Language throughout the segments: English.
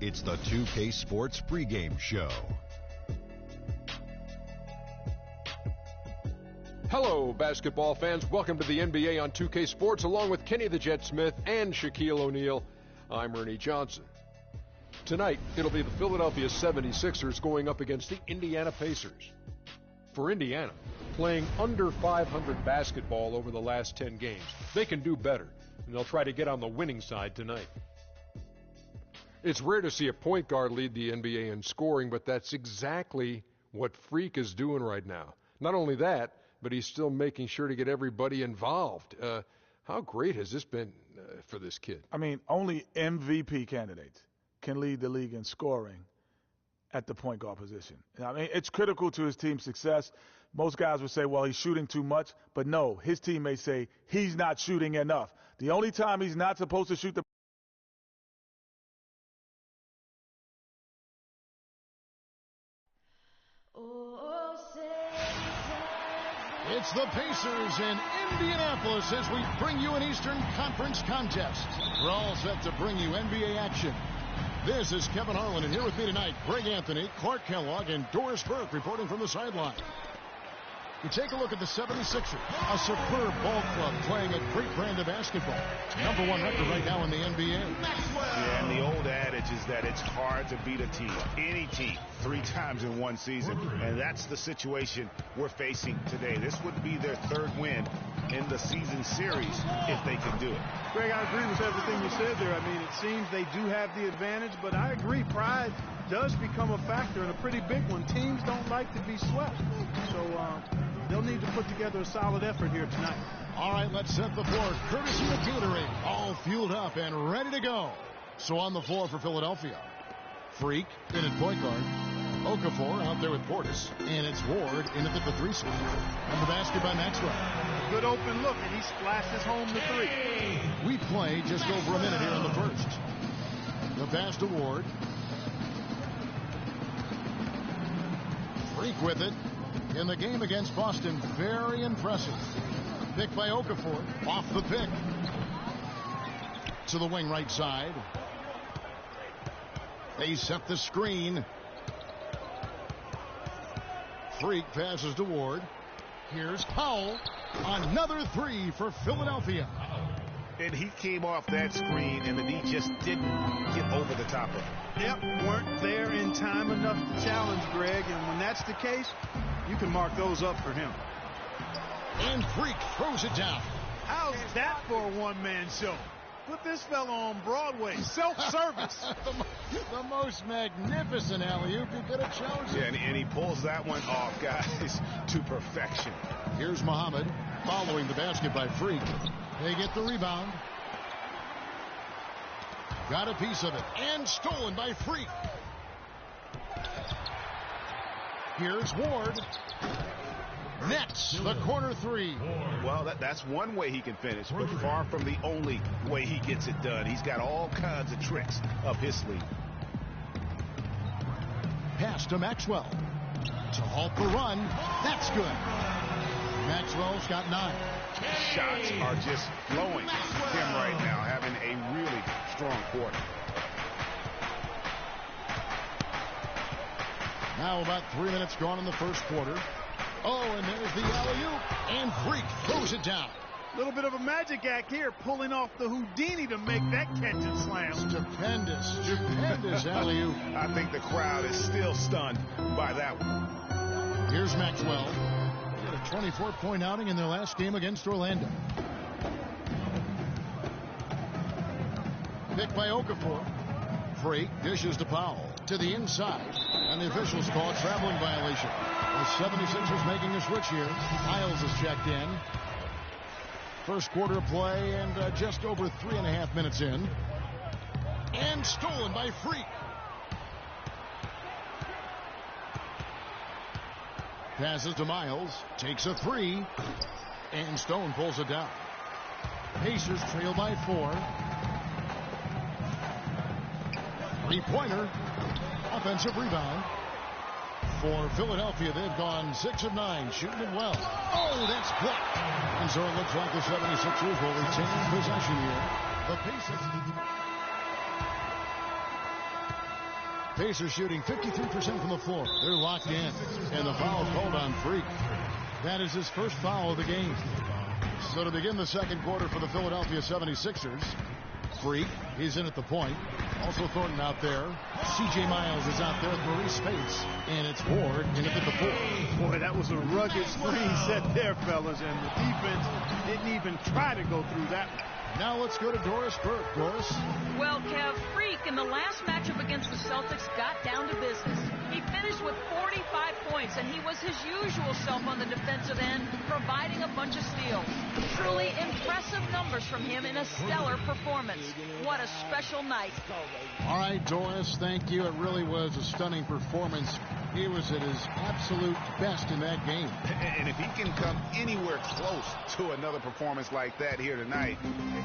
It's the 2K Sports pregame show. Hello, basketball fans. Welcome to the NBA on 2K Sports, along with Kenny the Jet Smith and Shaquille O'Neal. I'm Ernie Johnson. Tonight, it'll be the Philadelphia 76ers going up against the Indiana Pacers. For Indiana, playing under 500 basketball over the last 10 games, they can do better, and they'll try to get on the winning side tonight. It's rare to see a point guard lead the NBA in scoring, but that's exactly what Freak is doing right now. Not only that, but he's still making sure to get everybody involved. How great has this been for this kid? I mean, only MVP candidates can lead the league in scoring at the point guard position. I mean, it's critical to his team's success. Most guys would say, well, he's shooting too much. But no, his teammates say he's not shooting enough. The only time he's not supposed to shoot the It's the Pacers in Indianapolis as we bring you an Eastern Conference contest. We're all set to bring you NBA action. This is Kevin Harlan, and here with me tonight, Greg Anthony, Clark Kellogg, and Doris Burke reporting from the sideline. We take a look at the 76ers, a superb ball club playing a great brand of basketball. Number one record right now in the NBA. Yeah, and the old adage is that it's hard to beat a team, any team, 3 times in one season. And that's the situation we're facing today. This would be their 3rd win in the season series if they can do it. Greg, I agree with everything you said there. I mean, it seems they do have the advantage, but I agree, pride does become a factor and a pretty big one. Teams don't like to be swept. So they'll need to put together a solid effort here tonight. All right, let's set the floor. Courtesy of Gatorade, all fueled up and ready to go. So on the floor for Philadelphia, Freak in at point guard. Okafor out there with Portis. And it's Ward in at the 3 spot. And the basket by Maxwell. A good open look, and he splashes home the 3. We play just over a minute here in the first. The pass to Ward. Freak with it. In the game against Boston, very impressive. Pick by Okafor, off the pick. To the wing right side. They set the screen. Freak passes to Ward. Here's Powell. Another 3 for Philadelphia. And he came off that screen, and the D just didn't get over the top of it. Yep, weren't there in time enough to challenge Greg, and when that's the case, you can mark those up for him. And Freak throws it down. How's that for a one-man show? Put this fella on Broadway. Self-service. the most magnificent alley-oop he could have chosen. Yeah, and he pulls that one off, guys, to perfection. Here's Muhammad following the basket by Freak. They get the rebound. Got a piece of it. And stolen by Freak. Here's Ward. Nets the corner 3. Well, that's one way he can finish, but far from the only way he gets it done. He's got all kinds of tricks up his sleeve. Pass to Maxwell. To halt the run. That's good. Maxwell's got 9. Shots are just flowing him right now, having a really strong quarter. Now about 3 minutes gone in the first quarter. Oh, and there's the alley-oop, and Freak throws it down. A little bit of a magic act here, pulling off the Houdini to make that catch and slam. Stupendous alley-oop. I think the crowd is still stunned by that one. Here's Maxwell. He had a 24-point outing in their last game against Orlando. Picked by Okafor. Freak dishes to Powell to the inside, and the officials call a traveling violation. The 76ers making a switch here. Miles is checked in. First quarter of play and just over 3.5 minutes in. And stolen by Freak. Passes to Miles. Takes a 3. And Stone pulls it down. Pacers trail by 4. 3-pointer. Offensive rebound. For Philadelphia, they've gone 6 of 9, shooting it well. Oh, that's blocked. And so it looks like the 76ers will retain possession here. The Pacers. Pacers shooting 53% from the floor. They're locked in. And the foul called on Freak. That is his first foul of the game. So to begin the second quarter for the Philadelphia 76ers, Freak, he's in at the point. Also Thornton out there. C.J. Miles is out there with Maurice Spates. And it's Ward in at the 4. Boy, that was a rugged screen set there, fellas. And the defense didn't even try to go through that one. Now let's go to Doris Burke. Doris? Well, Kev, Freak in the last matchup against the Celtics got down to business. He finished with 45 points, and he was his usual self on the defensive end, providing a bunch of steals. Truly impressive numbers from him in a stellar performance. What a special night. All right, Doris, thank you. It really was a stunning performance. He was at his absolute best in that game. And if he can come anywhere close to another performance like that here tonight,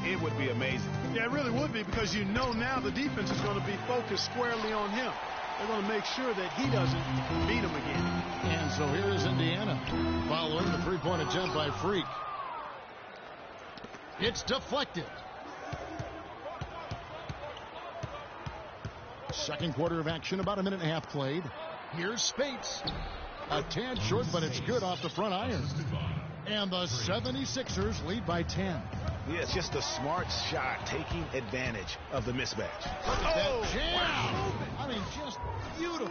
it would be amazing. Yeah, it really would be, because you know now the defense is going to be focused squarely on him. They're going to make sure that he doesn't beat him again. And so here is Indiana following the three-point attempt by Freak. It's deflected. Second quarter of action, about a minute and a half played. Here's Spates. A tad short, but it's good off the front iron. And the 76ers lead by 10. Yeah, it's just a smart shot, taking advantage of the mismatch. That jam! I mean, just beautiful.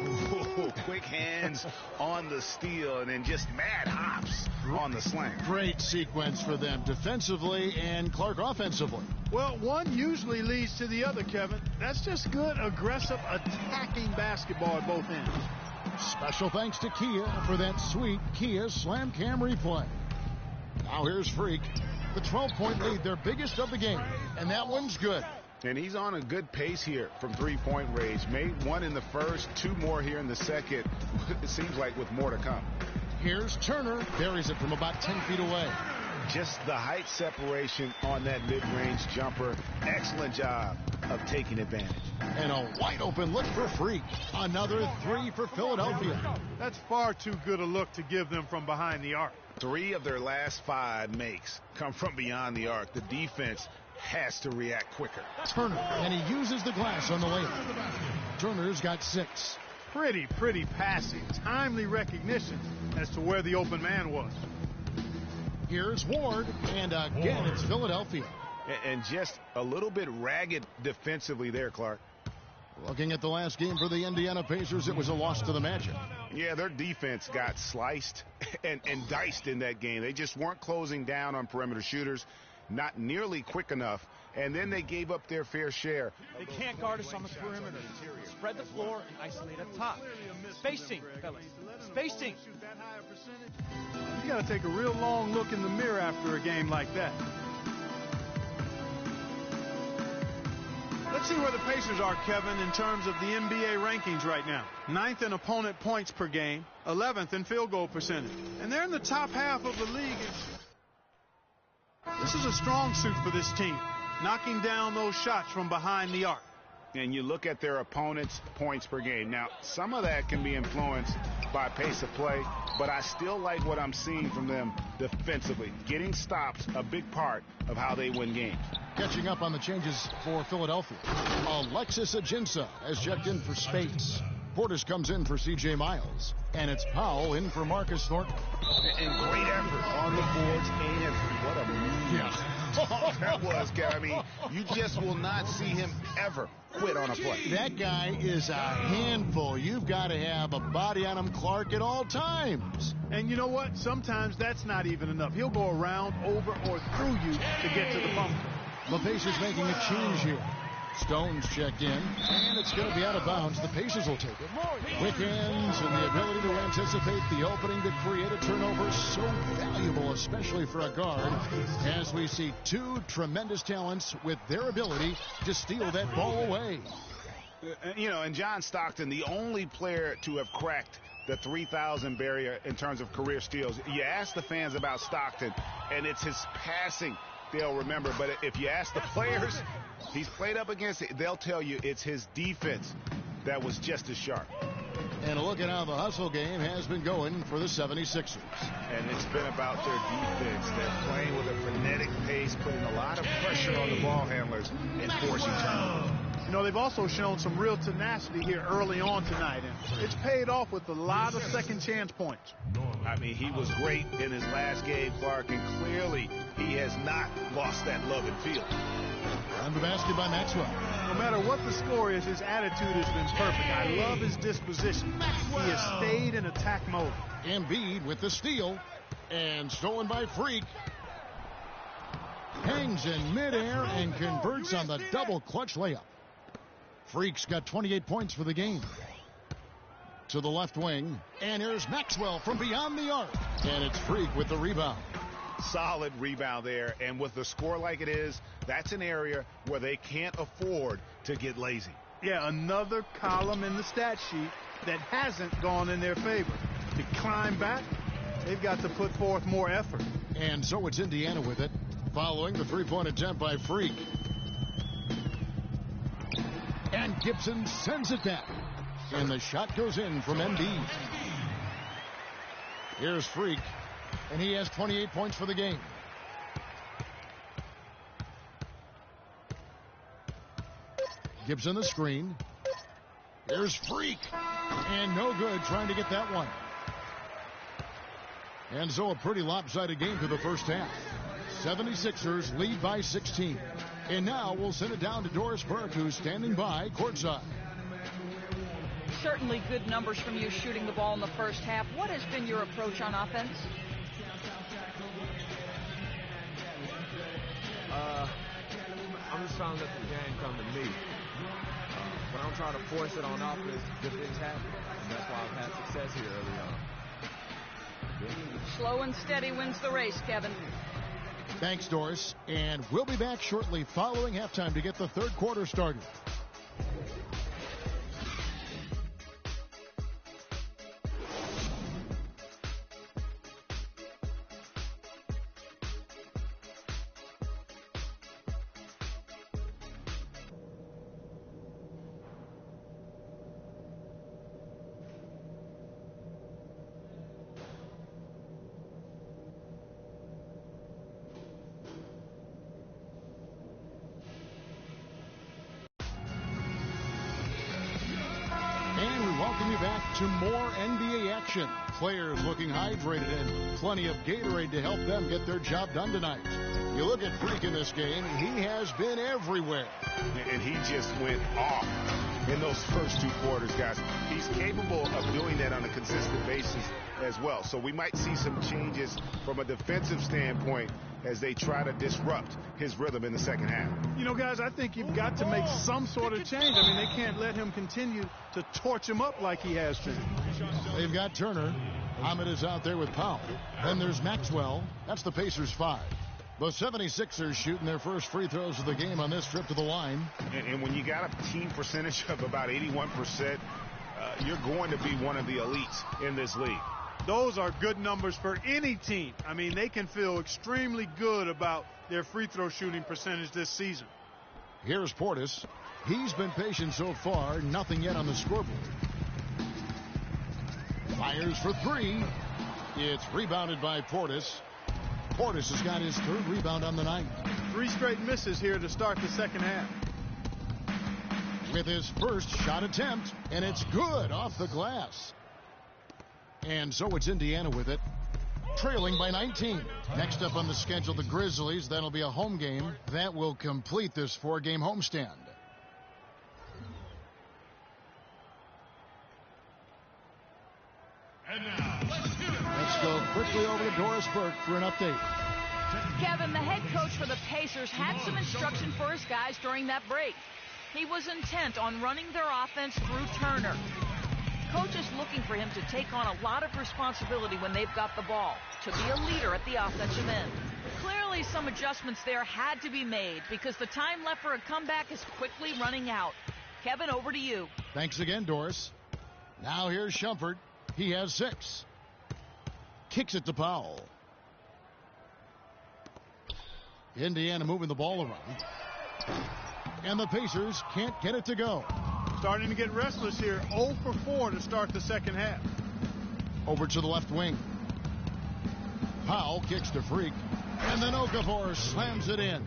Ooh, quick hands on the steal, and then just mad hops on the slam. Great sequence for them defensively and Clark offensively. Well, one usually leads to the other, Kevin. That's just good, aggressive, attacking basketball at both ends. Special thanks to Kia for that sweet Kia Slam Cam replay. Now here's Freak. The 12-point lead, their biggest of the game. And that one's good. And he's on a good pace here from three-point range. Made one in the first, 2 more here in the second. It seems like with more to come. Here's Turner. Buries it from about 10 feet away. Just the height separation on that mid-range jumper. Excellent job of taking advantage. And a wide-open look for Freak. Another 3 for Philadelphia. That's far too good a look to give them from behind the arc. 3 of their last 5 makes come from beyond the arc. The defense has to react quicker. Turner, and he uses the glass on the layup. Turner's got 6. Pretty passing. Timely recognition as to where the open man was. Here's Ward, and again, it's Philadelphia. And just a little bit ragged defensively there, Clark. Looking at the last game for the Indiana Pacers, it was a loss to the Magic. Yeah, their defense got sliced and diced in that game. They just weren't closing down on perimeter shooters, not nearly quick enough, and then they gave up their fair share. They can't guard us on the perimeter. Spread the floor and isolate up top. Spacing, fellas. Spacing. You got to take a real long look in the mirror after a game like that. Let's see where the Pacers are, Kevin, in terms of the NBA rankings right now. 9th in opponent points per game, 11th in field goal percentage. And they're in the top half of the league. This is a strong suit for this team, knocking down those shots from behind the arc. And you look at their opponents' points per game. Now, some of that can be influenced by pace of play, but I still like what I'm seeing from them defensively. Getting stops, a big part of how they win games. Catching up on the changes for Philadelphia. Alexis Ajinça has checked in for Spates. Portis comes in for C.J. Miles. And it's Powell in for Marcus Thornton. And great effort on the boards, and what a move. Yeah. That was, I mean, you just will not see him ever quit on a play. That guy is a handful. You've got to have a body on him, Clark, at all times. And you know what? Sometimes that's not even enough. He'll go around, over, or through you to get to the bunker. The Pacers making a change here. Stones checked in, and it's going to be out of bounds. The Pacers will take it. Quick hands and the ability to anticipate the opening to create a turnover, so valuable, especially for a guard, as we see 2 tremendous talents with their ability to steal that ball away. You know, and John Stockton, the only player to have cracked the 3,000 barrier in terms of career steals. You ask the fans about Stockton, and it's his passing they'll remember. But if you ask the players he's played up against, they'll tell you it's his defense that was just as sharp. And look at how the hustle game has been going for the 76ers. And it's been about their defense. They're playing with a frenetic pace, putting a lot of pressure on the ball handlers and forcing turnovers. You know, they've also shown some real tenacity here early on tonight, and it's paid off with a lot of second chance points. I mean, he was great in his last game, Clark, and clearly he has not lost that love and feel. On the basket by Maxwell. No matter what the score is, his attitude has been perfect. I love his disposition. He has stayed in attack mode. Embiid with the steal, and stolen by Freak. Hangs in midair and converts on the double clutch layup. Freak's got 28 points for the game. To the left wing, and here's Maxwell from beyond the arc. And it's Freak with the rebound. Solid rebound there, and with the score like it is, that's an area where they can't afford to get lazy. Yeah, another column in the stat sheet that hasn't gone in their favor. To climb back, they've got to put forth more effort. And so it's Indiana with it, following the three-point attempt by Freak. And Gibson sends it back. And the shot goes in from Embiid. Here's Freak, and he has 28 points for the game. Gibson the screen. Here's Freak, and no good trying to get that one. And so a pretty lopsided game to the first half. 76ers lead by 16. And now we'll send it down to Doris Burke, who's standing by courtside. Certainly good numbers from you shooting the ball in the first half. What has been your approach on offense? I'm just trying to let the game come to me. But I'm trying to force it on offense. Good things happen. And that's why I've had success here early on. Slow and steady wins the race, Kevin. Thanks, Doris. And we'll be back shortly following halftime to get the third quarter started. To more NBA action. Players looking hydrated and plenty of Gatorade to help them get their job done tonight. You look at Freak in this game, he has been everywhere. And he just went off in those first two quarters, guys. He's capable of doing that on a consistent basis as well. So we might see some changes from a defensive standpoint as they try to disrupt his rhythm in the second half. You know, guys, I think you've got to make some sort of change. I mean, they can't let him continue to torch him up like he has been. They've got Turner. Ahmed is out there with Powell. Then there's Maxwell. That's the Pacers 5. The 76ers shooting their first free throws of the game on this trip to the line. And when you got a team percentage of about 81%, you're going to be one of the elites in this league. Those are good numbers for any team. I mean, they can feel extremely good about their free throw shooting percentage this season. Here's Portis. He's been patient so far. Nothing yet on the scoreboard. Fires for three. It's rebounded by Portis. Portis has got his third rebound on the night. 3 straight misses here to start the second half. With his first shot attempt, and it's good off the glass. And so it's Indiana with it, trailing by 19. Next up on the schedule, the Grizzlies. That'll be a home game. That will complete this 4-game homestand. And now, let's go quickly over to Doris Burke for an update. Kevin, the head coach for the Pacers, had some instruction for his guys during that break. He was intent on running their offense through Turner. Coach is looking for him to take on a lot of responsibility when they've got the ball, to be a leader at the offensive end. Clearly some adjustments there had to be made because the time left for a comeback is quickly running out. Kevin, over to you. Thanks again, Doris. Now here's Shumpert. He has 6. Kicks it to Powell. Indiana moving the ball around. And the Pacers can't get it to go. Starting to get restless here. 0 for 4 to start the second half. Over to the left wing. Powell kicks to Freak. And then Okafor slams it in.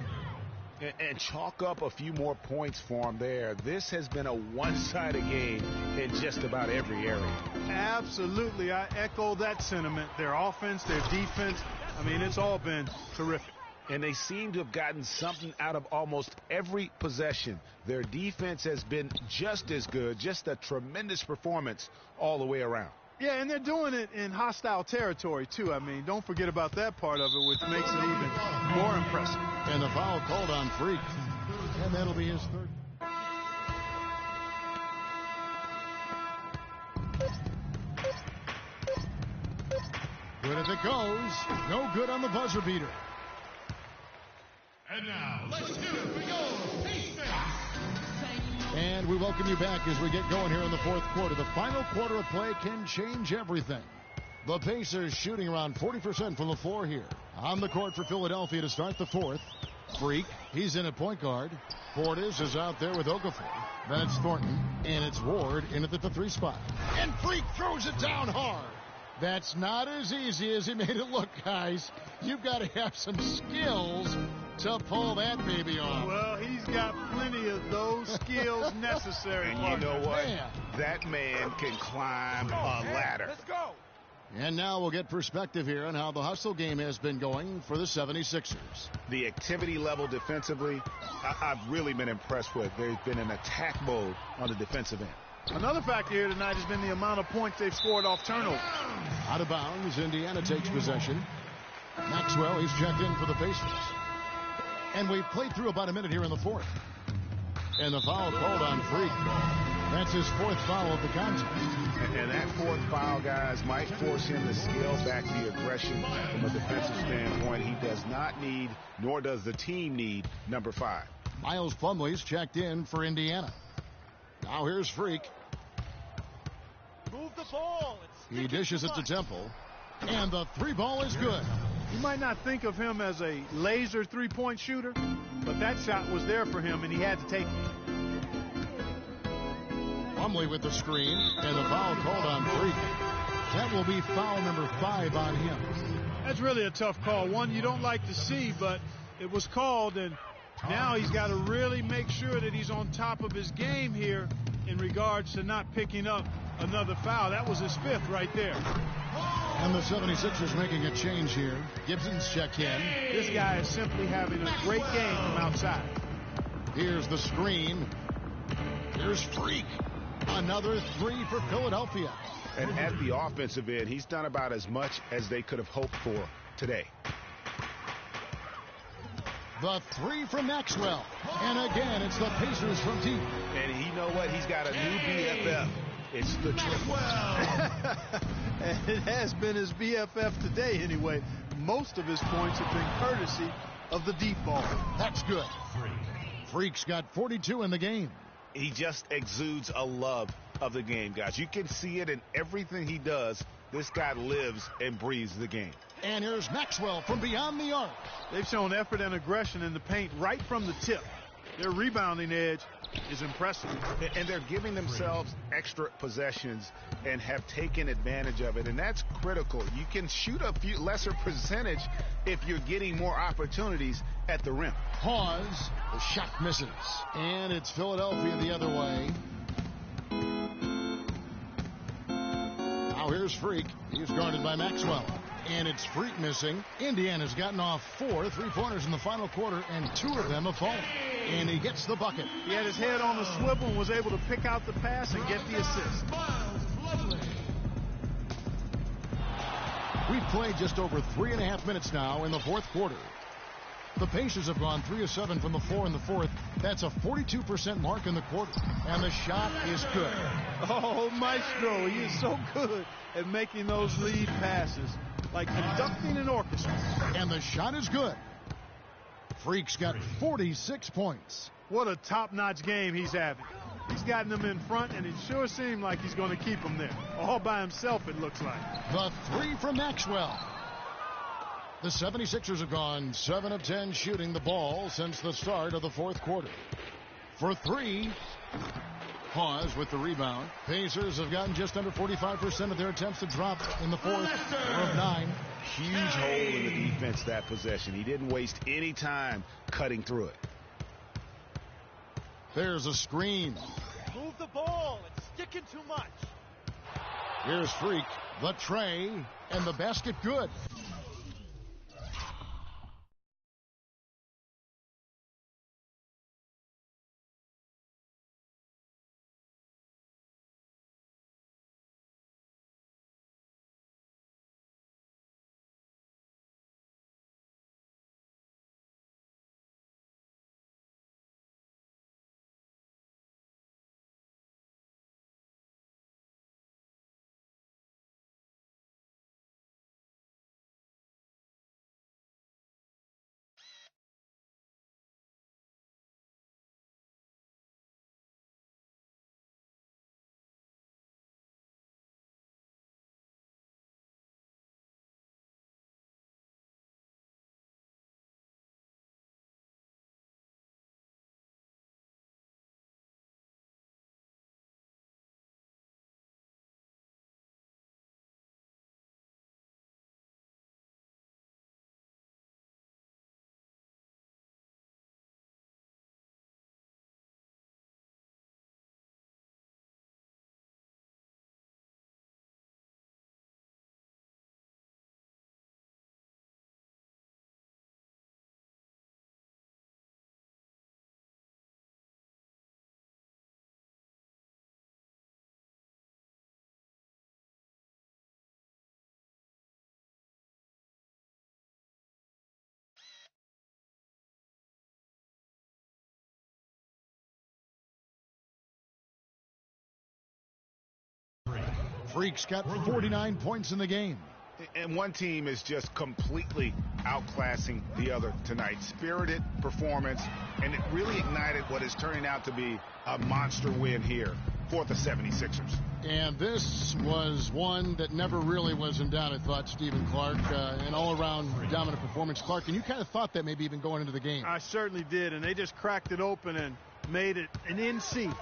And chalk up a few more points for him there. This has been a one-sided game in just about every area. Absolutely. I echo that sentiment. Their offense, their defense, I mean, it's all been terrific. And they seem to have gotten something out of almost every possession. Their defense has been just as good, just a tremendous performance all the way around. Yeah, and they're doing it in hostile territory, too. I mean, don't forget about that part of it, which makes it even more impressive. And the foul called on Freak. And that'll be his third. Good as it goes. No good on the buzzer beater. And now, let's do it. We go. And we welcome you back as we get going here in the fourth quarter. The final quarter of play can change everything. The Pacers shooting around 40% from the floor here. On the court for Philadelphia to start the fourth. Freak, he's in at point guard. Portis is out there with Okafor. Then it's Thornton, and it's Ward in at the 3 spot. And Freak throws it down hard. That's not as easy as he made it look, guys. You've got to have some skills to pull that baby off. Well, he's got plenty of those skills necessary. And you know what? That man can climb a ladder. Let's go. And now we'll get perspective here on how the hustle game has been going for the 76ers. The activity level defensively, I've really been impressed with. There's been an attack mode on the defensive end. Another factor here tonight has been the amount of points they've scored off turnover. Out of bounds, Indiana takes possession. Maxwell, he's checked in for the Pacers. And we've played through about a minute here in the fourth. And the foul called on Freak. That's his fourth foul of the contest. And that fourth foul, guys, might force him to scale back the aggression from a defensive standpoint. He does not need, nor does the team need, number 5. Miles Plumlee's checked in for Indiana. Now here's Freak. Move the ball. He dishes it to Temple. And the 3 ball is good. You might not think of him as a laser three-point shooter, but that shot was there for him, and he had to take it. Plumlee with the screen, and the foul called on Freak. That will be foul number 5 on him. That's really a tough call. One you don't like to see, but it was called, and now he's got to really make sure that he's on top of his game here in regards to not picking up another foul. That was his 5th right there. And the 76ers making a change here. Gibson's checked in. This guy is simply having a great game from outside. Here's the screen. Here's Freak. Another 3 for Philadelphia. And at the offensive end, he's done about as much as they could have hoped for today. The 3 from Maxwell. And again, it's the Pacers from deep. And you know what? He's got a new BFF. It's the triple. And it has been his BFF today anyway. Most of his points have been courtesy of the deep ball. That's good. Freak's got 42 in the game. He just exudes a love of the game, guys. You can see it in everything he does. This guy lives and breathes the game. And here's Maxwell from beyond the arc. They've shown effort and aggression in the paint right from the tip. Their rebounding edge is impressive. And they're giving themselves extra possessions and have taken advantage of it. And that's critical. You can shoot a few lesser percentage if you're getting more opportunities at the rim. Pause. The shot misses. And it's Philadelphia the other way. Now here's Freak. He's guarded by Maxwell. And it's Freak missing. Indiana's gotten off 4 3-pointers in the final quarter, and 2 of them have fallen. And he gets the bucket. He had his head on the swivel and was able to pick out the pass and get the assist. We've played just over 3.5 minutes now in the fourth quarter. The Pacers have gone 3 of 7 from the floor in the fourth. That's a 42% mark in the quarter. And the shot is good. Oh, Maestro, he is so good at making those lead passes, like conducting an orchestra. And the shot is good. Freak's got 46 points. What a top-notch game he's having. He's gotten them in front, and it sure seemed like he's going to keep them there. All by himself, it looks like. The 3 from Maxwell. The 76ers have gone 7 of 10 shooting the ball since the start of the fourth quarter. For 3, Pause with the rebound. Pacers have gotten just under 45% of their attempts to drop in the fourth. 4 of 9. Huge hole in the defense that possession. He didn't waste any time cutting through it. There's a screen. Move the ball. It's sticking too much. Here's Freak, the tray, and the basket good. Freak's got 49 points in the game. And one team is just completely outclassing the other tonight. Spirited performance, and it really ignited what is turning out to be a monster win here for the 76ers. And this was one that never really was in doubt, I thought, Stephen Clark. An all-around dominant performance. Clark, and you kind of thought that maybe even going into the game. I certainly did, and they just cracked it open and made it an NC.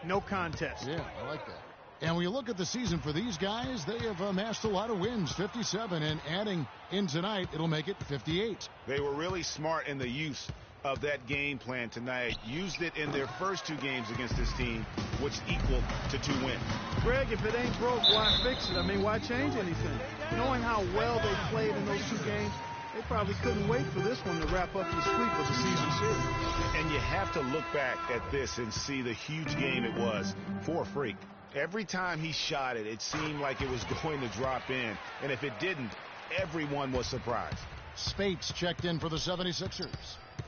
No contest. Yeah, I like that. And when you look at the season for these guys, they have amassed a lot of wins, 57, and adding in tonight, it'll make it 58. They were really smart in the use of that game plan tonight. Used it in their first two games against this team, which equaled to 2 wins. Greg, if it ain't broke, why fix it? I mean, why change anything? Knowing how well they played in those 2 games, they probably couldn't wait for this one to wrap up the sweep of the season series. And you have to look back at this and see the huge game it was for Freak. Every time he shot it, it seemed like it was going to drop in. And if it didn't, everyone was surprised. Spates checked in for the 76ers.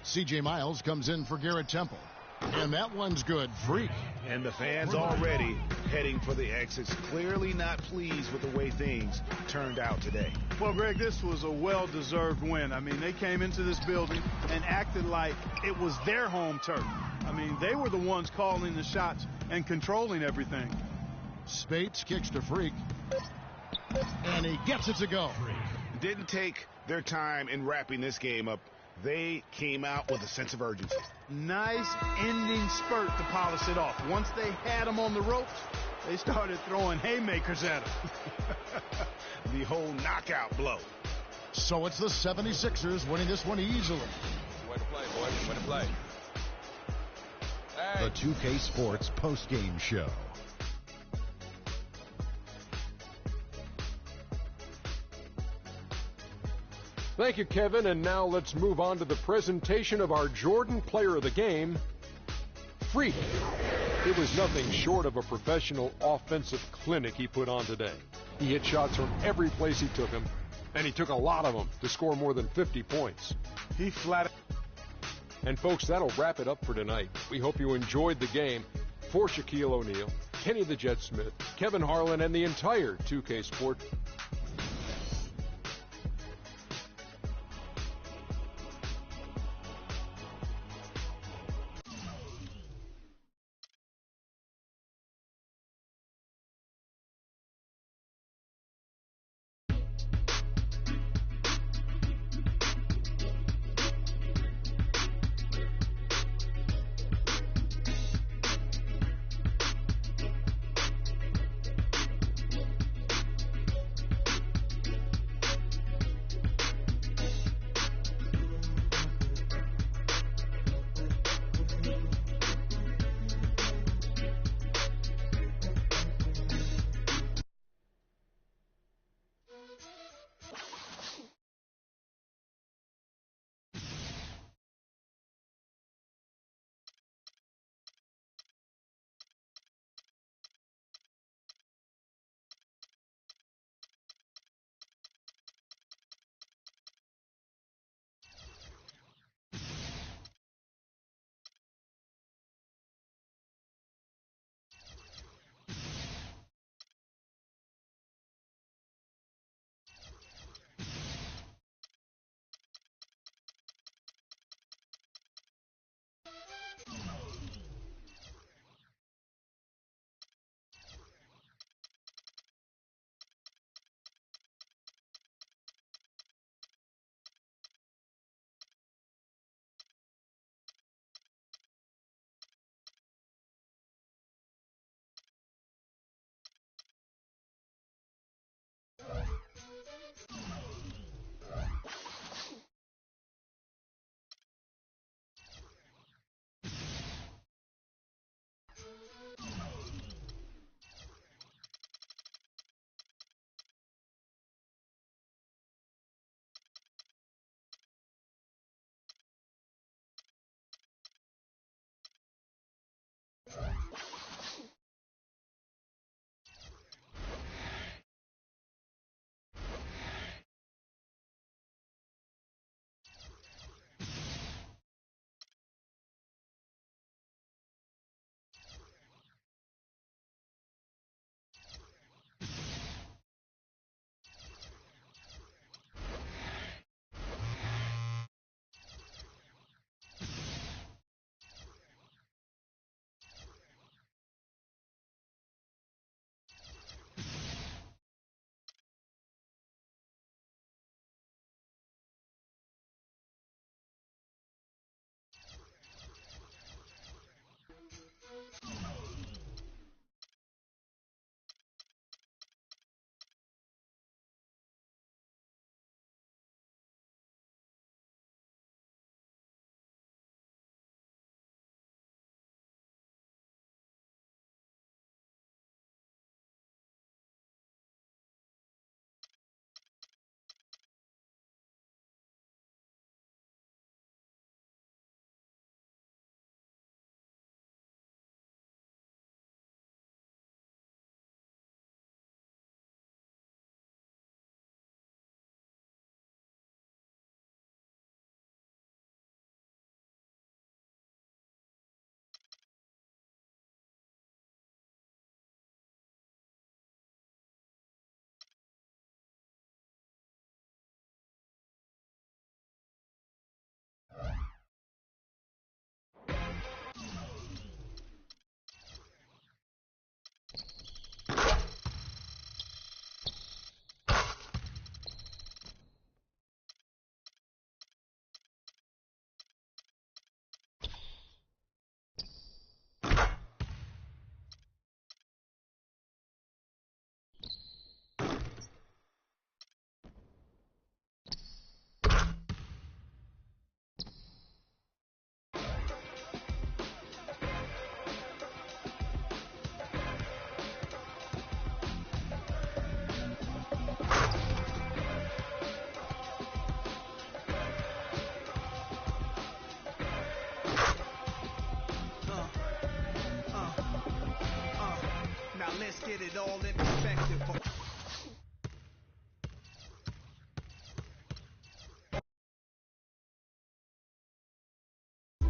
C.J. Miles comes in for Garrett Temple. And that one's good. Freak. And the fans already heading for the exits, clearly not pleased with the way things turned out today. Well, Greg, this was a well-deserved win. I mean, they came into this building and acted like it was their home turf. I mean, they were the ones calling the shots and controlling everything. Spates kicks to Freak. And he gets it to go. Didn't take their time in wrapping this game up. They came out with a sense of urgency. Nice ending spurt to polish it off. Once they had them on the ropes, they started throwing haymakers at them. The whole knockout blow. So it's the 76ers winning this one easily. Way to play, boys. Way to play. Hey. The 2K Sports postgame show. Thank you, Kevin. And now let's move on to the presentation of our Jordan Player of the Game, Freak. It was nothing short of a professional offensive clinic he put on today. He hit shots from every place he took them, and he took a lot of them to score more than 50 points. He flat. And folks, that'll wrap it up for tonight. We hope you enjoyed the game. For Shaquille O'Neal, Kenny the Jet Smith, Kevin Harlan, and the entire 2K Sports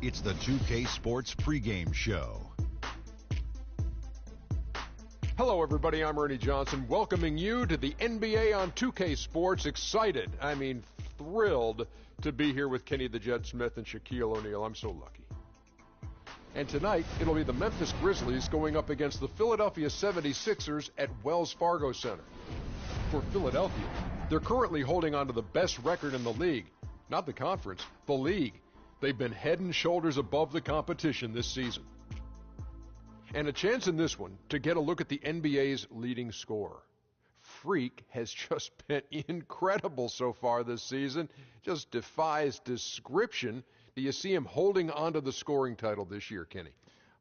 It's the 2K Sports pregame show. Hello, everybody. I'm Ernie Johnson, welcoming you to the NBA on 2K Sports. Excited, thrilled to be here with Kenny the Jet Smith and Shaquille O'Neal. I'm so lucky. And tonight, it'll be the Memphis Grizzlies going up against the Philadelphia 76ers at Wells Fargo Center. For Philadelphia, they're currently holding on to the best record in the league. Not the conference, the league. They've been head and shoulders above the competition this season. And a chance in this one to get a look at the NBA's leading scorer. Freak has just been incredible so far this season. Just defies description. Do you see him holding on to the scoring title this year, Kenny?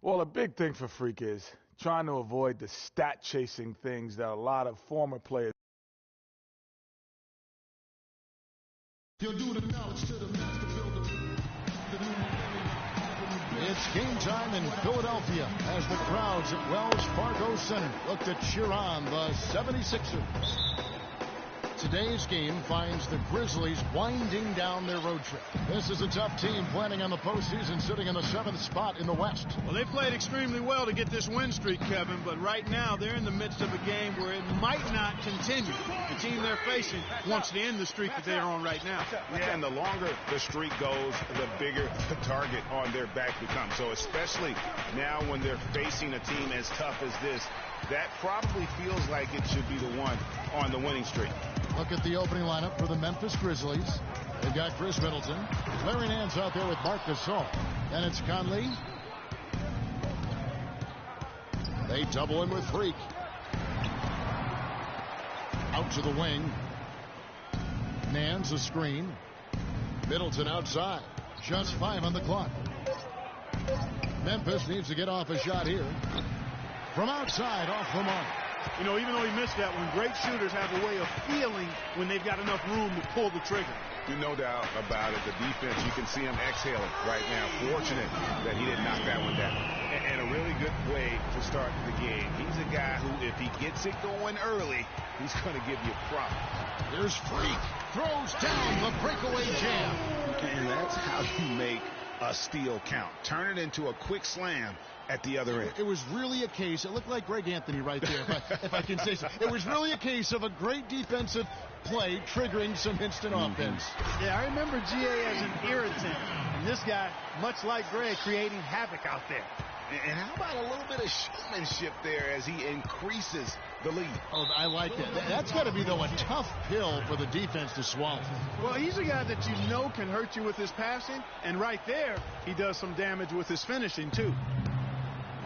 Well, a big thing for Freak is trying to avoid the stat-chasing things that a lot of former players. He'll do the knowledge to the master builder. It's game time in Philadelphia as the crowds at Wells Fargo Center look to cheer on the 76ers. Today's game finds the Grizzlies winding down their road trip. This is a tough team planning on the postseason, sitting in the 7th spot in the West. Well, they played extremely well to get this win streak, Kevin, but right now they're in the midst of a game where it might not continue. The team they're facing wants to end the streak that they're on right now. Yeah, and the longer the streak goes, the bigger the target on their back becomes. So especially now when they're facing a team as tough as this, that probably feels like it should be the one on the winning streak. Look at the opening lineup for the Memphis Grizzlies. They've got Chris Middleton. Larry Nance out there with Marc Gasol. Then it's Conley. They double in with Freak. Out to the wing. Nance a screen. Middleton outside. Just 5 on the clock. Memphis needs to get off a shot here. From outside, off the mark. You know, even though he missed that one, great shooters have a way of feeling when they've got enough room to pull the trigger. No doubt about it. The defense, you can see him exhaling right now. Fortunate that he didn't knock that one down. And a really good way to start the game. He's a guy who, if he gets it going early, he's going to give you a prop. Here's Freak. Throws down the breakaway jam. And that's how you make a steal count. Turn it into a quick slam at the other end. It was really a case, it looked like Greg Anthony right there, if I can say so. It was really a case of a great defensive play triggering some instant offense. Yeah, I remember GA as an irritant. And this guy, much like Greg, creating havoc out there. And how about a little bit of showmanship there as he increases the lead? Oh, I like that. That's got to be, though, a tough pill for the defense to swallow. Well, he's a guy that you know can hurt you with his passing. And right there, he does some damage with his finishing, too.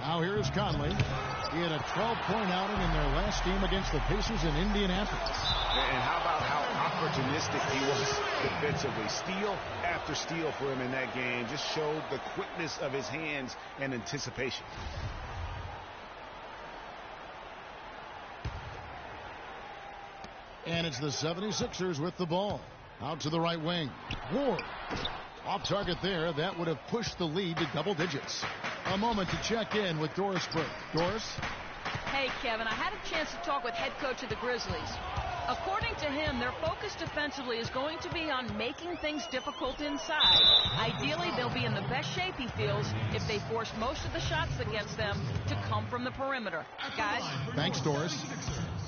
Now here's Conley. He had a 12-point outing in their last game against the Pacers in Indianapolis. And how about how opportunistic he was defensively? Steal after steal for him in that game just showed the quickness of his hands and anticipation. And it's the 76ers with the ball. Out to the right wing. Ward. Off target there. That would have pushed the lead to double digits. A moment to check in with Doris Burke. Doris? Hey, Kevin, I had a chance to talk with head coach of the Grizzlies. According to him, their focus defensively is going to be on making things difficult inside. Ideally, they'll be in the best shape, he feels, if they force most of the shots against them to come from the perimeter. Guys? Thanks, Doris.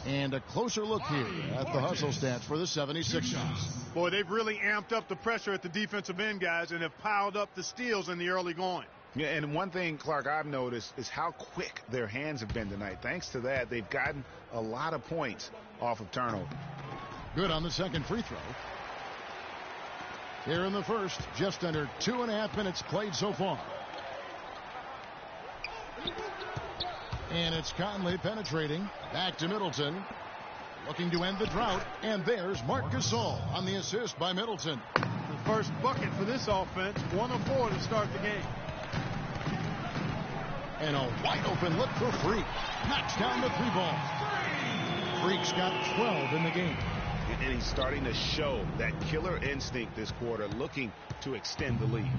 And a closer look here at the hustle stats for the 76ers. Boy, they've really amped up the pressure at the defensive end, guys, and have piled up the steals in the early going. Yeah, and one thing, Clark, I've noticed is how quick their hands have been tonight. Thanks to that, they've gotten a lot of points off of turnover. Good on the second free throw. Here in the first, just under 2.5 minutes played so far. And it's Conley penetrating. Back to Middleton. Looking to end the drought. And there's Marc Gasol on the assist by Middleton. The first bucket for this offense. 1 of 4 to start the game. And a wide open look for Freak. Knocks down the 3 ball. Freak's got 12 in the game. And he's starting to show that killer instinct this quarter, looking to extend the lead.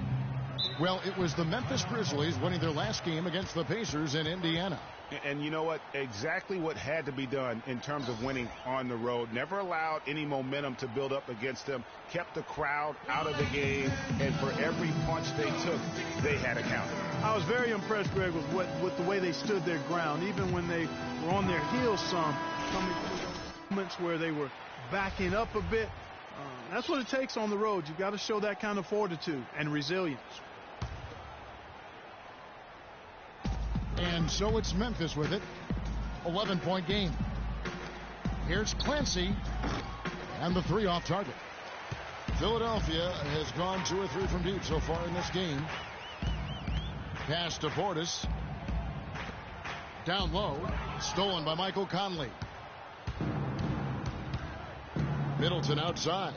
Well, it was the Memphis Grizzlies winning their last game against the Pacers in Indiana. And you know what? Exactly what had to be done in terms of winning on the road. Never allowed any momentum to build up against them. Kept the crowd out of the game. And for every punch they took, they had a counter. I was very impressed, Greg, with the way they stood their ground. Even when they were on their heels some, coming through those moments where they were backing up a bit. That's what it takes on the road. You've got to show that kind of fortitude and resilience. And so it's Memphis with it. 11-point game. Here's Clancy. And the three off target. Philadelphia has gone 2 or 3 from deep so far in this game. Pass to Portis. Down low. Stolen by Michael Conley. Middleton outside.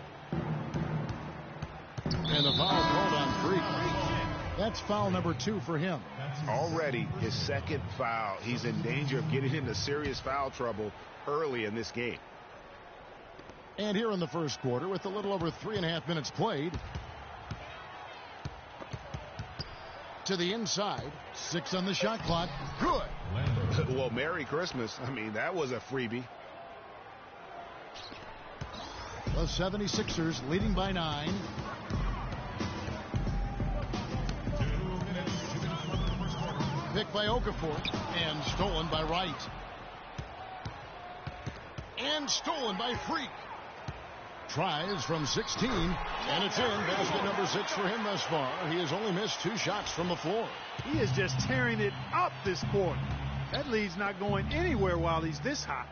And the foul called on Freak. That's foul number 2 for him. Already his second foul. He's in danger of getting into serious foul trouble early in this game. And here in the first quarter, with a little over 3.5 minutes played. To the inside. 6 on the shot clock. Good. Well, Merry Christmas. I mean, that was a freebie. The 76ers leading by 9. Picked by Okafor and stolen by Wright. And stolen by Freak. Tries from 16, and it's in. Basket number 6 for him thus far. He has only missed 2 shots from the floor. He is just tearing it up this quarter. That lead's not going anywhere while he's this hot.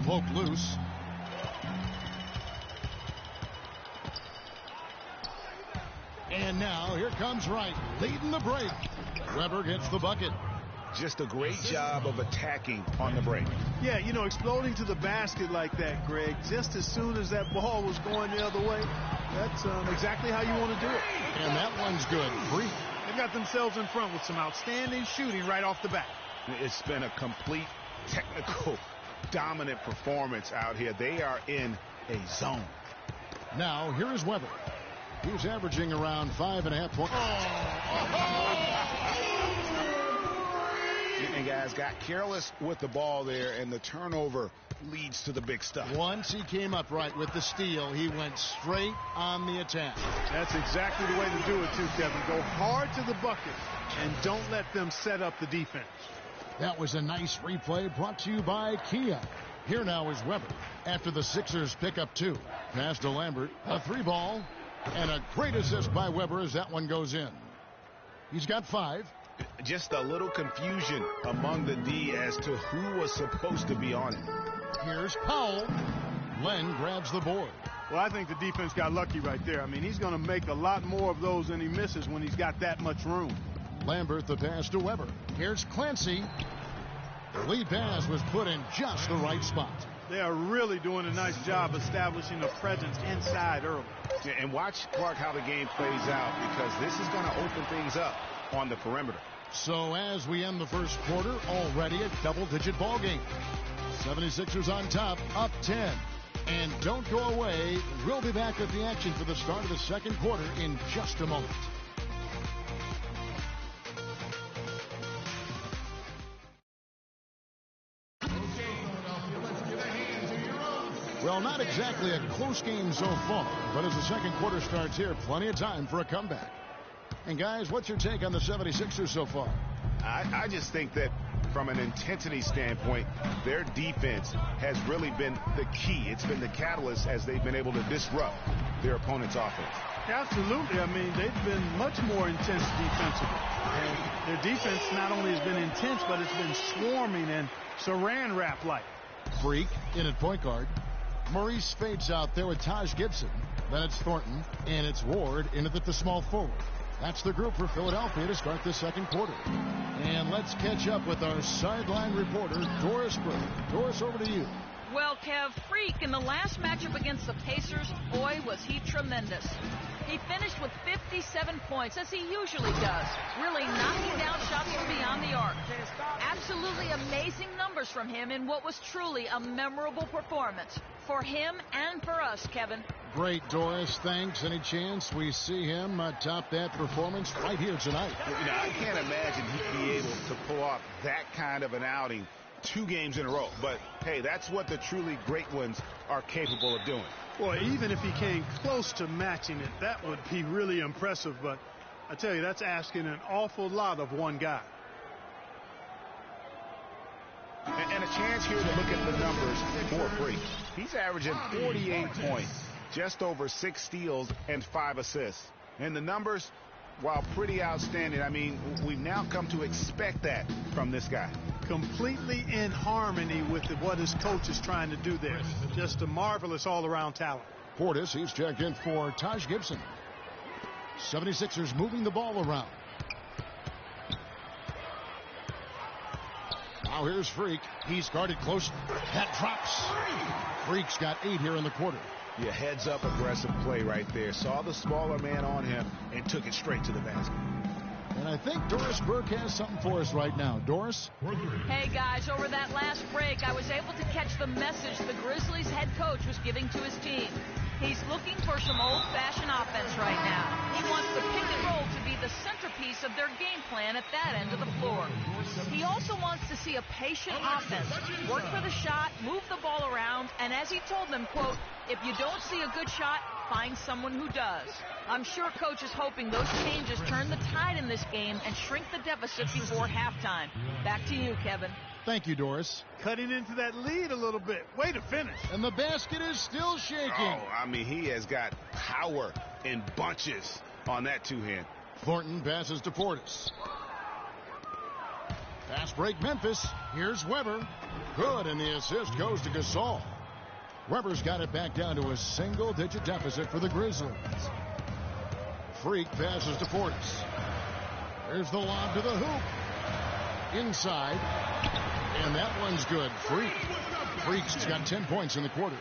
Poke loose. And now here comes Wright, leading the break. Weber gets the bucket. Just a great job of attacking on the break. Yeah, you know, exploding to the basket like that, Greg, just as soon as that ball was going the other way, that's exactly how you want to do it. And that one's good. Freak. They've got themselves in front with some outstanding shooting right off the bat. It's been a complete technical dominant performance out here. They are in a zone. Now here is Weber. He's averaging around 5.5 points. And guys got careless with the ball there, and the turnover leads to the big stuff. Once he came up right with the steal, he went straight on the attack. That's exactly the way to do it too, Kevin. Go hard to the bucket and don't let them set up the defense. That was a nice replay brought to you by Kia. Here now is Weber after the Sixers pick up 2. Pass to Lambert, a 3-ball, and a great assist by Weber as that one goes in. He's got 5. Just a little confusion among the D as to who was supposed to be on it. Here's Powell. Len grabs the board. Well, I think the defense got lucky right there. I mean, he's going to make a lot more of those than he misses when he's got that much room. Lambert the pass to Weber. Here's Clancy. The lead pass was put in just the right spot. They are really doing a nice job establishing a presence inside early. Yeah, and watch, Clark, how the game plays out, because this is going to open things up on the perimeter. So as we end the first quarter, already a double-digit ball game. 76ers on top, up 10. And don't go away. We'll be back with the action for the start of the second quarter in just a moment. Well, not exactly a close game so far, but as the second quarter starts here, plenty of time for a comeback. And guys, what's your take on the 76ers so far? I just think that from an intensity standpoint, their defense has really been the key. It's been the catalyst as they've been able to disrupt their opponent's offense. Absolutely. I mean, they've been much more intense defensively. And their defense not only has been intense, but it's been swarming and saran wrap-like. Freak in at point guard. Maurice fades out there with Taj Gibson. Then it's Thornton, and it's Ward in at the small forward. That's the group for Philadelphia to start the second quarter. And let's catch up with our sideline reporter, Doris Burke. Doris, over to you. Well, Kev, Freak in the last matchup against the Pacers, boy, was he tremendous. He finished with 57 points, as he usually does, really knocking down shots from beyond the arc. Absolutely amazing numbers from him in what was truly a memorable performance for him and for us, Kevin. Great, Doris. Thanks. Any chance we see him top that performance right here tonight? I can't imagine he'd be able to pull off that kind of an outing 2 games in a row. But, hey, that's what the truly great ones are capable of doing. Well, even if he came close to matching it, that would be really impressive. But I tell you, that's asking an awful lot of one guy. And a chance here to look at the numbers for Freak. He's averaging 48 points, just over 6 steals and 5 assists. And the numbers, while pretty outstanding, I mean, we've now come to expect that from this guy. Completely in harmony with what his coach is trying to do there. Just a marvelous all-around talent. Portis, he's checked in for Taj Gibson. 76ers moving the ball around. Now here's Freak. He's guarded close. That drops. Freak's got 8 here in the quarter. Yeah, heads-up aggressive play right there. Saw the smaller man on him and took it straight to the basket. And I think Doris Burke has something for us right now. Doris? Hey, guys, over that last break, I was able to catch the message the Grizzlies head coach was giving to his team. He's looking for some old-fashioned offense right now. He wants the pick and roll to be the centerpiece of their game plan at that end of the floor. He also wants to see a patient offense. Work for the shot, move the ball around, and as he told them, quote, if you don't see a good shot, find someone who does. I'm sure coach is hoping those changes turn the tide in this game and shrink the deficit before halftime. Back to you, Kevin. Thank you, Doris. Cutting into that lead a little bit. Way to finish. And the basket is still shaking. Oh, I mean, he has got power in bunches on that 2-hand. Thornton passes to Portis. Fast break Memphis. Here's Weber. Good, and the assist goes to Gasol. Weber's got it back down to a single-digit deficit for the Grizzlies. Freak passes to Portis. There's the lob to the hoop. Inside. And that one's good. Freak's got 10 points in the quarter.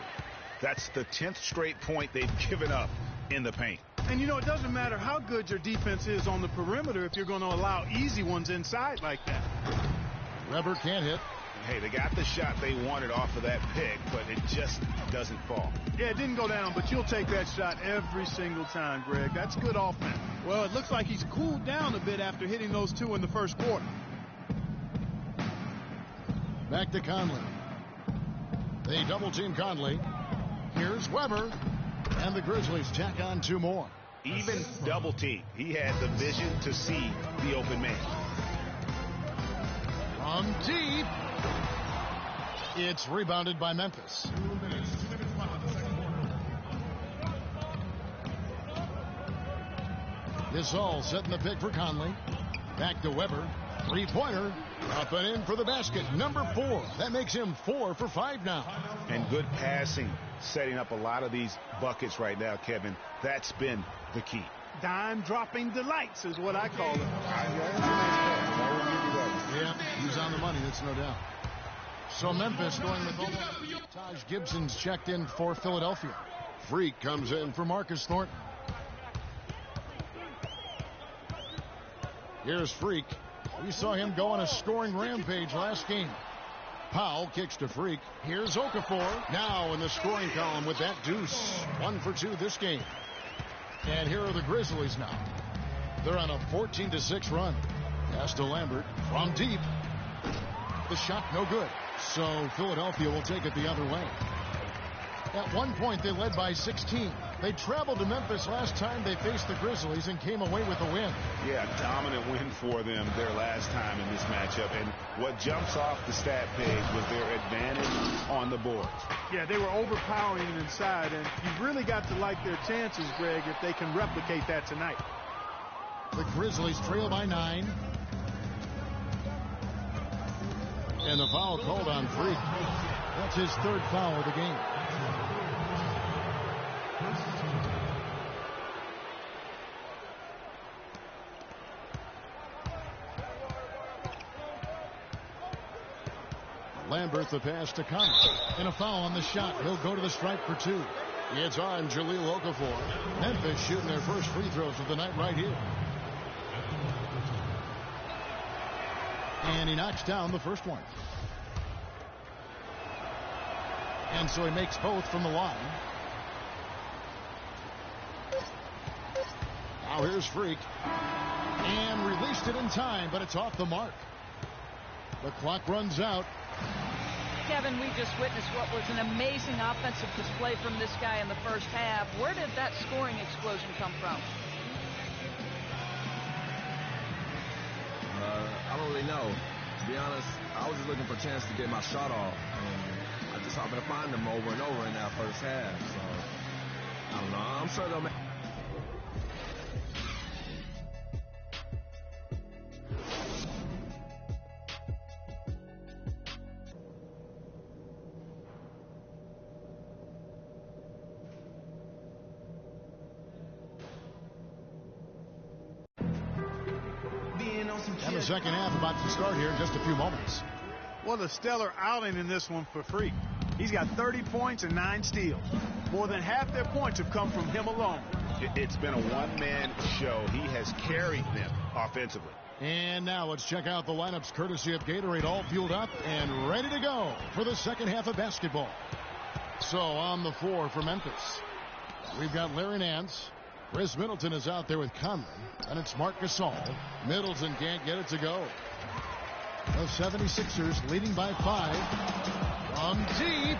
That's the 10th straight point they've given up in the paint. And, you know, it doesn't matter how good your defense is on the perimeter if you're going to allow easy ones inside like that. Weber can't hit. Hey, they got the shot they wanted off of that pick, but it just doesn't fall. Yeah, it didn't go down, but you'll take that shot every single time, Greg. That's good offense. Well, it looks like he's cooled down a bit after hitting those 2 in the first quarter. Back to Conley. They double-team Conley. Here's Weber. And the Grizzlies tack on 2 more. Even double-team. He had the vision to see the open man. From deep. It's rebounded by Memphis. Gasol setting the pick for Conley. Back to Weber. 3-pointer. Up and in for the basket. Number 4. That makes him 4 for 5 now. And good passing. Setting up a lot of these buckets right now, Kevin. That's been the key. Dime-dropping delights is what I call it. Yeah, he's on the money, that's no doubt. So Memphis going with Taj Gibson's checked in for Philadelphia. Freak comes in for Marcus Thornton. Here's Freak. We saw him go on a scoring rampage last game. Powell kicks to Freak. Here's Okafor. Now in the scoring column with that deuce. 1 for 2 this game. And here are the Grizzlies now. They're on a 14-6 run. Pass to Lambert from deep. The shot no good. So Philadelphia will take it the other way. At one point they led by 16. They traveled to Memphis last time they faced the Grizzlies and came away with a win. Yeah, dominant win for them their last time in this matchup. And what jumps off the stat page was their advantage on the boards. Yeah, they were overpowering inside, and you've really got to like their chances, Greg, if they can replicate that tonight. The Grizzlies trail by 9. And the foul called on Freak. That's his 3rd foul of the game. Lambert the pass to Conley. And a foul on the shot. He'll go to the stripe for 2. It's on Jahlil Okafor. Memphis shooting their first free throws of the night right here. And he knocks down the first one. And so he makes both from the line. Now here's Freak. And released it in time, but it's off the mark. The clock runs out. Kevin, we just witnessed what was an amazing offensive display from this guy in the first half. Where did that scoring explosion come from? I don't really know. To be honest, I was just looking for a chance to get my shot off. And I just happened to find them over and over in that first half. So, I don't know. I'm sure they'll make... And the second half about to start here in just a few moments. What a stellar outing in this one for Freak. He's got 30 points and 9 steals. More than half their points have come from him alone. It's been a one-man show. He has carried them offensively. And now let's check out the lineups courtesy of Gatorade, all fueled up and ready to go for the second half of basketball. So on the floor for Memphis, we've got Larry Nance. Chris Middleton is out there with Conley, and it's Marc Gasol. Middleton can't get it to go. The 76ers leading by 5 from deep.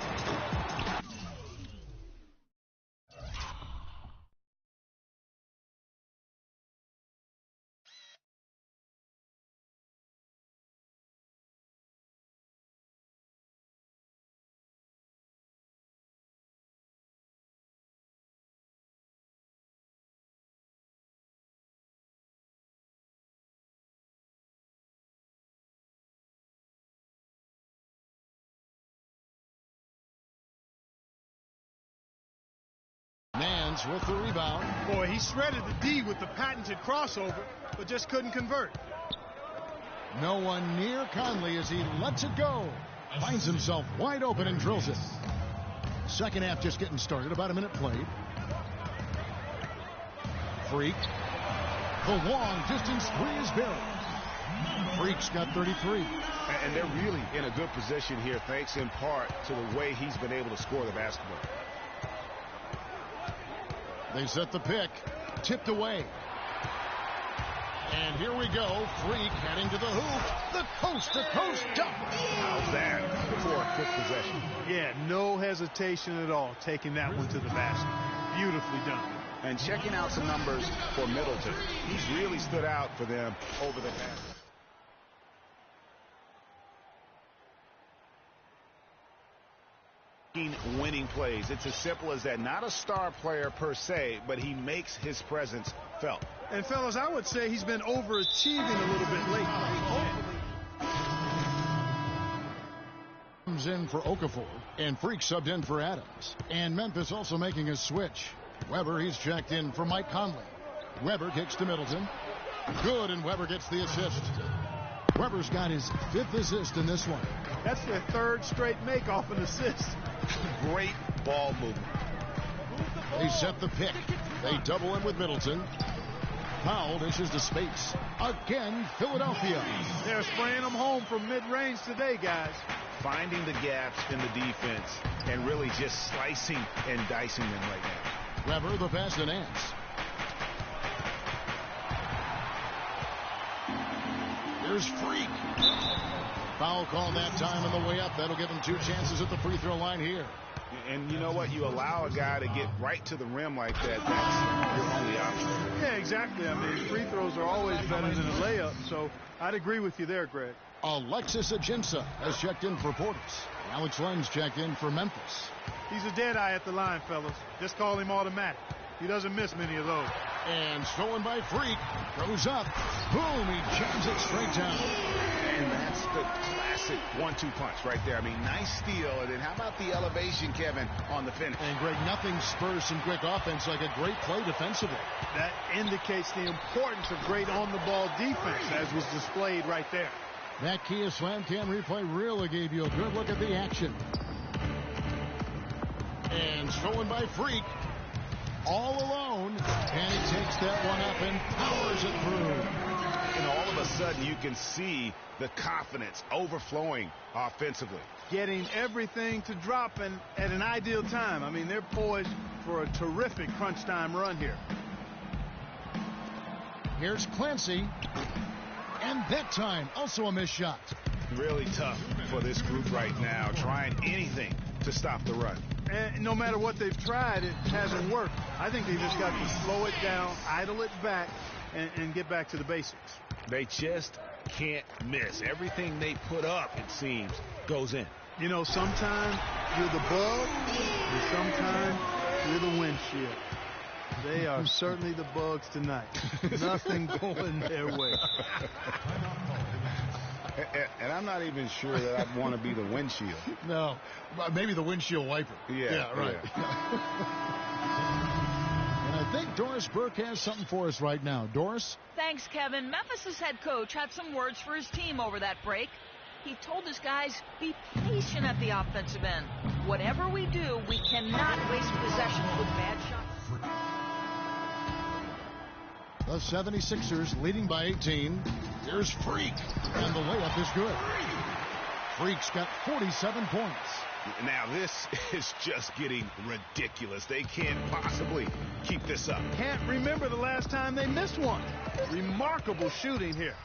Nance with the rebound. Boy, he shredded the D with the patented crossover, but just couldn't convert. No one near Conley as he lets it go. Finds himself wide open and drills it. Second half just getting started. About a minute played. Freak. The long distance three is buried. Freak's got 33. And they're really in a good position here, thanks in part to the way he's been able to score the basketball. They set the pick. Tipped away. And here we go. Freak heading to the hoop. The coast-to-coast dunk. How's that for a quick possession? Yeah, no hesitation at all taking that one to the basket. Beautifully done. And checking out some numbers for Middleton. He's really stood out for them over the past. Winning plays. It's as simple as that. Not a star player per se, but he makes his presence felt. And fellas, I would say he's been overachieving a little bit lately. Comes in for Okafor, and Freak subbed in for Adams. And Memphis also making a switch. Weber, he's checked in for Mike Conley. Weber kicks to Middleton. Good, and Weber gets the assist. Weber's got his 5th assist in this one. That's their 3rd straight make off an assist. Great ball movement. They set the pick. They double in with Middleton. Powell dishes to space. Again, Philadelphia. They're spraying them home from mid-range today, guys. Finding the gaps in the defense and really just slicing and dicing them right now. Weber, the pass to Nance. Here's Freak. Foul called that time on the way up. That'll give him 2 chances at the free throw line here. And you know what? You allow a guy to get right to the rim like that. That's your only option. Yeah, exactly. I mean, free throws are always better than a layup. So I'd agree with you there, Greg. Alexis Ajinça has checked in for Portis. Alex Len's checked in for Memphis. He's a dead eye at the line, fellas. Just call him automatic. He doesn't miss many of those. And stolen by Freak. Goes up. Boom, he jams it straight down. And that's the classic 1-2 punch right there. I mean, nice steal. And then how about the elevation, Kevin, on the finish? And, Greg, nothing spurs some quick offense like a great play defensively. That indicates the importance of great on-the-ball defense, as was displayed right there. That Kia Slam Cam replay really gave you a good look at the action. And stolen by Freak. All alone. And he takes that one up and powers it through. And all of a sudden you can see the confidence overflowing offensively. Getting everything to drop at an ideal time. I mean, they're poised for a terrific crunch time run here. Here's Clancy. And that time, also a missed shot. Really tough for this group right now, trying anything to stop the run. And no matter what they've tried, it hasn't worked. I think they just got to slow it down, idle it back, and get back to the basics. They just can't miss. Everything they put up, it seems, goes in. You know, sometimes you're the bug, and sometimes you're the windshield. They are certainly the bugs tonight. Nothing going their way. And I'm not even sure that I'd want to be the windshield. No, maybe the windshield wiper. Yeah, right. And I think Doris Burke has something for us right now. Doris? Thanks, Kevin. Memphis' head coach had some words for his team over that break. He told his guys, be patient at the offensive end. Whatever we do, we cannot waste possessions with bad shots. The 76ers leading by 18. Here's Freak, and the layup is good. Freak's got 47 points. Now this is just getting ridiculous. They can't possibly keep this up. Can't remember the last time they missed one. Remarkable shooting here.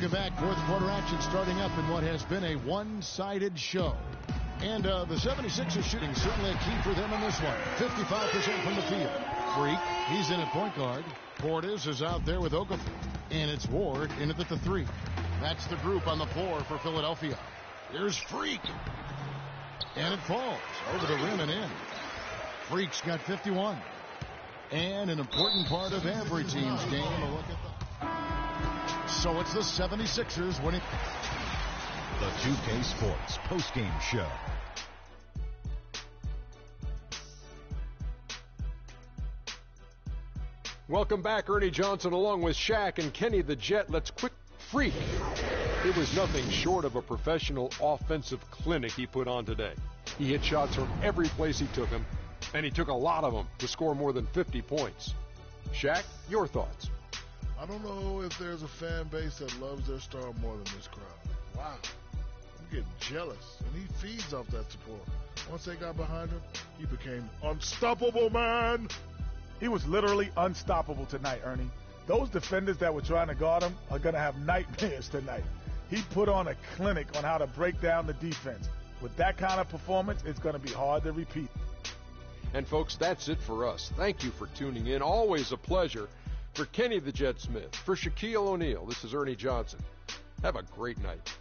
Welcome back. Fourth quarter action starting up in what has been a one-sided show. And the 76ers shooting certainly a key for them in this one. 55% from the field. Freak, he's in at point guard. Portis is out there with Okafor. And it's Ward in at the 3. That's the group on the floor for Philadelphia. Here's Freak. And it falls over the rim and in. Freak's got 51. And an important part of every team's game. A look at so it's the 76ers winning. The 2K Sports postgame show. Welcome back, Ernie Johnson, along with Shaq and Kenny the Jet. Let's quick Freak. It was nothing short of a professional offensive clinic he put on today. He hit shots from every place he took them, and he took a lot of them to score more than 50 points. Shaq, your thoughts? I don't know if there's a fan base that loves their star more than this crowd. Wow. I'm getting jealous, and he feeds off that support. Once they got behind him, he became unstoppable, man. He was literally unstoppable tonight, Ernie. Those defenders that were trying to guard him are going to have nightmares tonight. He put on a clinic on how to break down the defense. With that kind of performance, it's going to be hard to repeat. And folks, that's it for us. Thank you for tuning in. Always a pleasure. For Kenny the Jet Smith, for Shaquille O'Neal, this is Ernie Johnson. Have a great night.